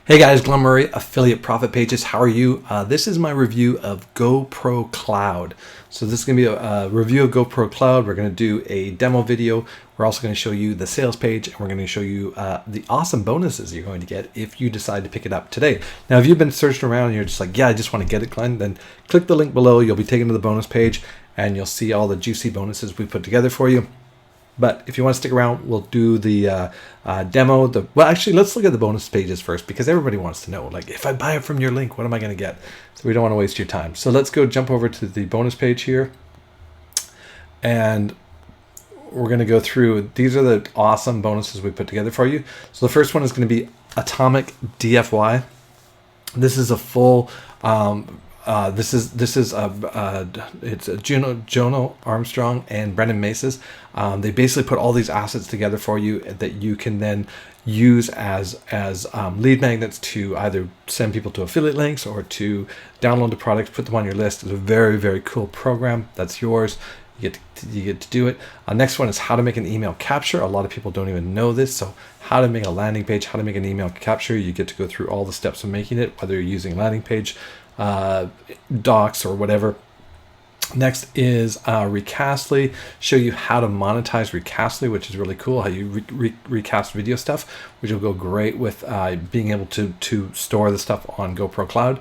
Hey guys, Glen Affiliate Profit Pages. How are you? This is my review of GoProCloud. So this is going to be a review of GoProCloud. We're going to do a demo video. We're also going to show you the sales page, and we're going to show you the awesome bonuses you're going to get if you decide to pick it up today. Now, if you've been searching around and you're just like, yeah, I just want to get it, Glen, then click the link below. You'll be taken to the bonus page, and you'll see all the juicy bonuses we put together for you. But if you want to stick around, we'll do the demo. Well, actually, let's look at the bonus pages first, because everybody wants to know, like, if I buy it from your link, what am I going to get? So we don't want to waste your time. So let's go jump over to the bonus page here. And we're going to go through. These are the awesome bonuses we put together for you. So the first one is going to be Atomic DFY. This is a full... it's Jono Armstrong and Brendan Mace's. They basically put all these assets together for you that you can then use as lead magnets to either send people to affiliate links or to download the products, put them on your list. It's a very, very cool program. That's yours. You get to do it. Next one is how to make an email capture. A lot of people don't even know this. So how to make a landing page, how to make an email capture. You get to go through all the steps of making it, whether you're using landing page, docs or whatever. Next is Recastly. Show you how to monetize Recastly, which is really cool. How you recast video stuff, which will go great with being able to store the stuff on GoProCloud.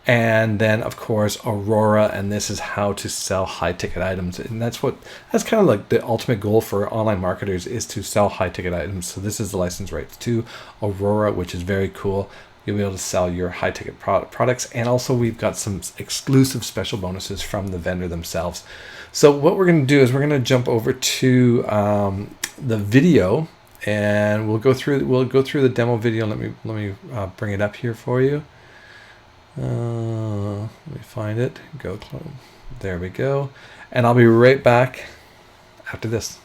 And then of course Aurora, and this is how to sell high ticket items. And that's kind of like the ultimate goal for online marketers, is to sell high ticket items. So this is the license rights to Aurora, which is very cool. You'll be able to sell your high ticket products. And also we've got some exclusive special bonuses from the vendor themselves. So what we're going to do is we're going to jump over to the video, and we'll go through the demo video. Let me bring it up here for you. Let me find it. There we go. And I'll be right back after this.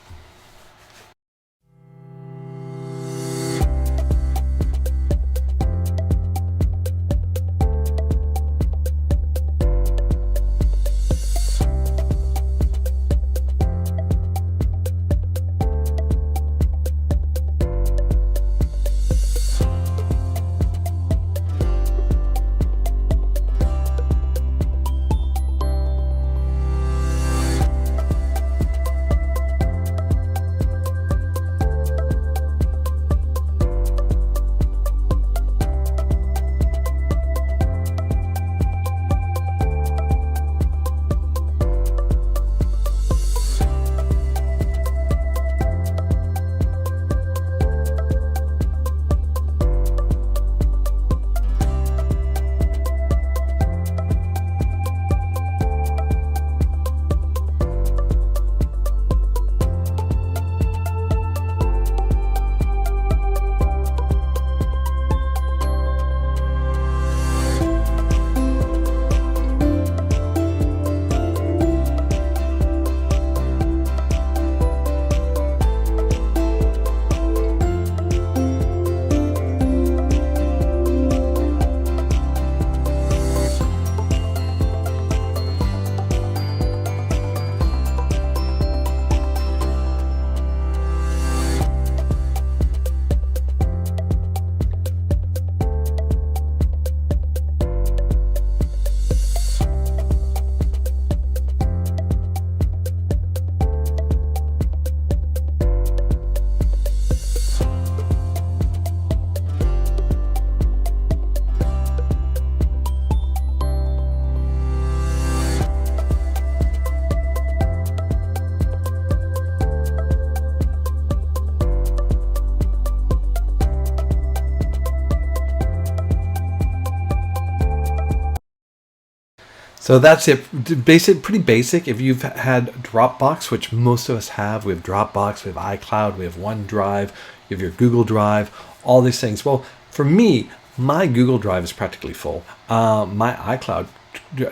So that's it. Pretty basic. If you've had Dropbox, which most of us have, we have Dropbox, we have iCloud, we have OneDrive, you have your Google Drive, all these things. Well, for me, my Google Drive is practically full. My iCloud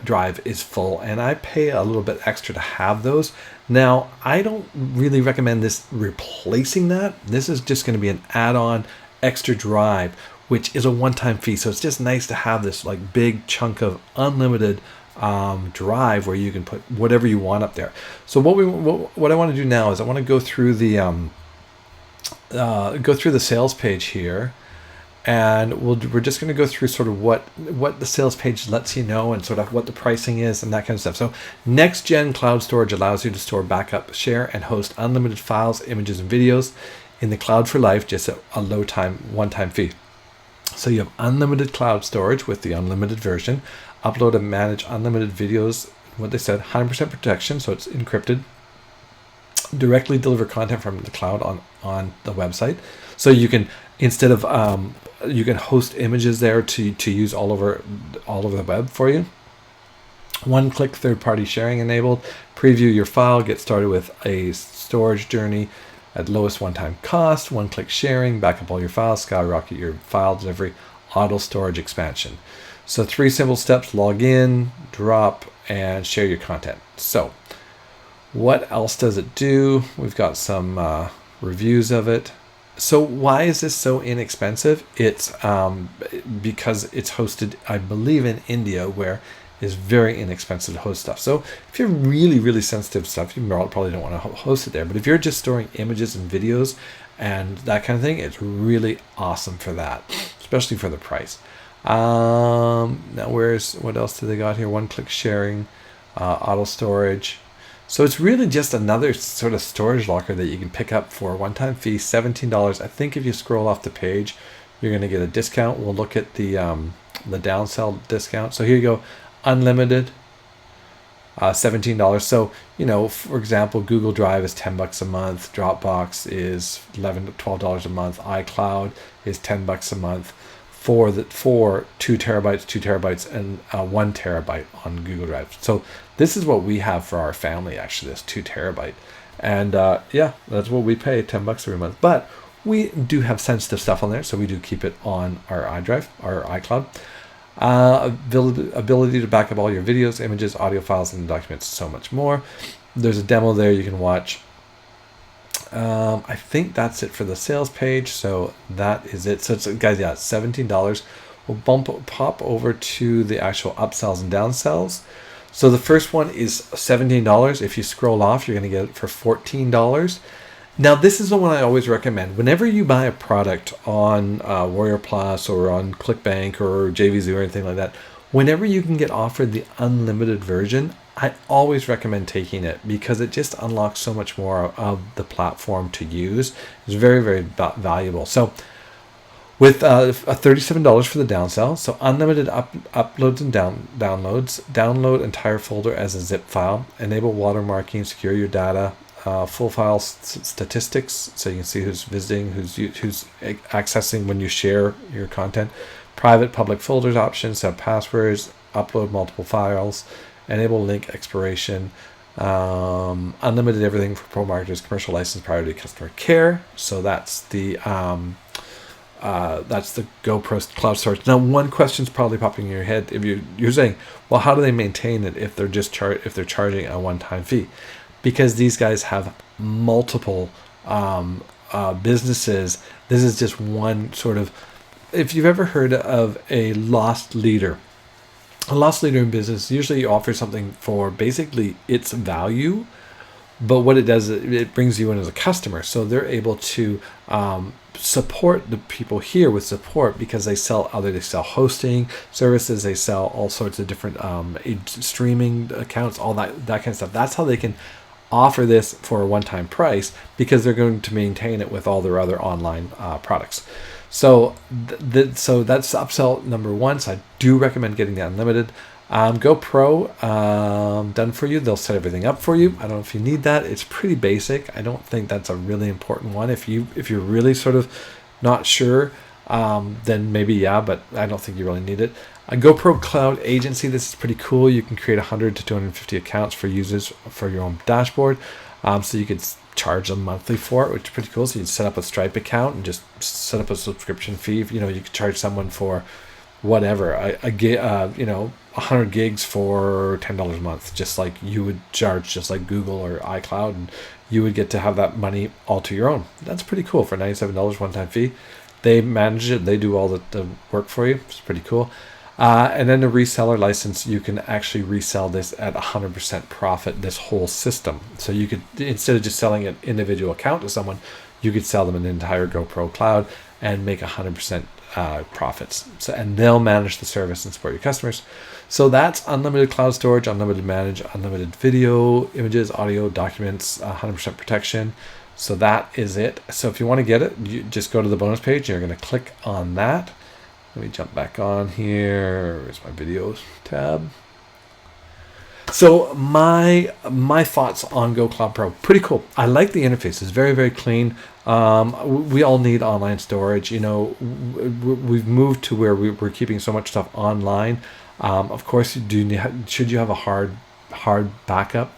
drive is full, and I pay a little bit extra to have those. Now, I don't really recommend this replacing that. This is just going to be an add-on extra drive, which is a one-time fee. So it's just nice to have this like big chunk of unlimited drive where you can put whatever you want up there. So what I want to do now is I want to go through the sales page here, And we're just going to go through sort of what the sales page lets you know and sort of what the pricing is and that kind of stuff. So next gen cloud storage allows you to store, backup, share, and host unlimited files, images, and videos in the cloud for life, just at a low time one-time fee. So you have unlimited cloud storage with the unlimited version, upload and manage unlimited videos, what they said, 100% protection, so it's encrypted, directly deliver content from the cloud on the website. So you can, instead of you can host images there to use all over the web for you. One-click third-party sharing enabled. Preview your file. Get started with a storage journey at lowest one-time cost. One-click sharing. Back up all your files. Skyrocket your file delivery. Auto storage expansion. So 3 simple steps: log in, drop, and share your content. So what else does it do? We've got some reviews of it. So why is this so inexpensive? It's because it's hosted, I believe, in India, where it's very inexpensive to host stuff. So if you're really, really sensitive stuff, you probably don't want to host it there. But if you're just storing images and videos and that kind of thing, it's really awesome for that, especially for the price. Now, what else do they got here? One-click sharing, auto storage. So it's really just another sort of storage locker that you can pick up for a one-time fee, $17. I think if you scroll off the page, you're going to get a discount. We'll look at the downsell discount. So here you go, unlimited, $17. So, for example, Google Drive is $10 a month. Dropbox is $11 to $12 a month. iCloud is $10 a month for 2 terabytes, and 1 terabyte on Google Drive. So this is what we have for our family, actually, this 2 terabyte. And that's what we pay, $10 every month. But we do have sensitive stuff on there, so we do keep it on our iDrive, our iCloud. Ability to back up all your videos, images, audio files, and documents, so much more. There's a demo there you can watch. I think that's it for the sales page. So that is it. So it's, guys, yeah, it's $17. We'll pop over to the actual upsells and downsells. So the first one is $17. If you scroll off, you're going to get it for $14. Now, this is the one I always recommend. Whenever you buy a product on Warrior Plus or on ClickBank or JVZoo or anything like that, whenever you can get offered the unlimited version, I always recommend taking it because it just unlocks so much more of the platform to use. It's very, very valuable. So with $37 for the downsell, so unlimited uploads and downloads, download entire folder as a zip file, enable watermarking, secure your data, full file statistics, so you can see who's visiting, who's accessing when you share your content, private public folders options, set passwords, upload multiple files, enable link expiration, unlimited everything for pro marketers, commercial license, priority customer care. So that's the GoProCloud storage. Now, one question's probably popping in your head if you're saying, well, how do they maintain it if they're just if they're charging a one-time fee? Because these guys have multiple businesses. This is just one sort of. If you've ever heard of a lost leader in business usually offers something for basically its value, but what it does, it brings you in as a customer. So they're able to support the people here with support because they sell hosting services, they sell all sorts of different streaming accounts, all that kind of stuff. That's how they can offer this for a one-time price because they're going to maintain it with all their other online products. So so that's upsell number one. So I do recommend getting the unlimited. GoPro, done for you. They'll set everything up for you. I don't know if you need that. It's pretty basic. I don't think that's a really important one. If you're really sort of not sure, then maybe yeah, but I don't think you really need it. A GoProCloud agency. This is pretty cool. You can create 100 to 250 accounts for users for your own dashboard. So you could charge them monthly for it, which is pretty cool. So you can set up a Stripe account and just set up a subscription fee. You could charge someone for whatever, a 100 gigs for $10 a month, just like you would charge just like Google or iCloud, and you would get to have that money all to your own. That's pretty cool for $97 one-time fee. They manage it. They do all the work for you. It's pretty cool. And then the reseller license, you can actually resell this at 100% profit, this whole system. So you could, instead of just selling an individual account to someone, you could sell them an entire GoProCloud and make 100% profits. So, and they'll manage the service and support your customers. So that's unlimited cloud storage, unlimited manage, unlimited video, images, audio, documents, 100% protection. So that is it. So if you want to get it, you just go to the bonus page. You're going to click on that. Let me jump back on here. Where's my videos tab? So my thoughts on GoCloud Pro, pretty cool. I like the interface. It's very, very clean. We all need online storage. You know, we've moved to where we're keeping so much stuff online. Of course, should you have a hard backup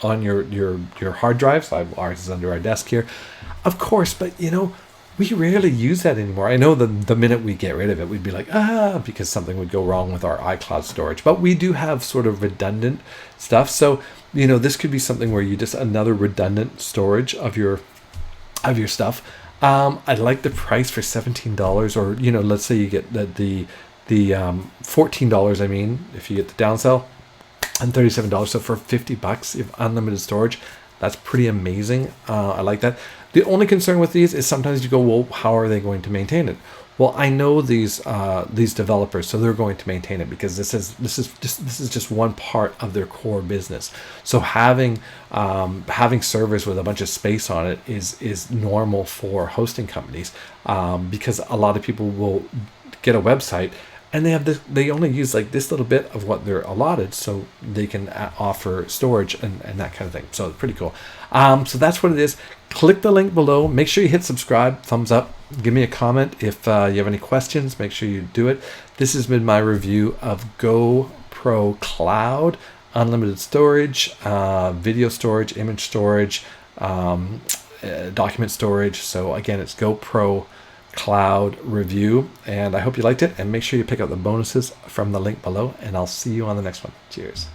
on your hard drives? Ours is under our desk here, of course. But you know, we rarely use that anymore. I know the minute we get rid of it, we'd be like, because something would go wrong with our iCloud storage. But we do have sort of redundant stuff. So you know, this could be something where you just another redundant storage of your stuff. I like the price for $17, or you know, let's say you get the $14, I mean, if you get the downsell, and $37. So for $50, you have unlimited storage. That's pretty amazing. I like that. The only concern with these is sometimes you go, well, how are they going to maintain it? Well, I know these developers, so they're going to maintain it because this is just one part of their core business. So having servers with a bunch of space on it is normal for hosting companies, because a lot of people will get a website and they only use like this little bit of what they're allotted, so they can offer storage and that kind of thing. So it's pretty cool. So that's what it is. Click the link below. Make sure you hit subscribe, thumbs up. Give me a comment if you have any questions. Make sure you do it. This has been my review of GoProCloud, unlimited storage, video storage, image storage, document storage. So again, it's GoProCloud review, and I hope you liked it, and make sure you pick up the bonuses from the link below, and I'll see you on the next one. Cheers.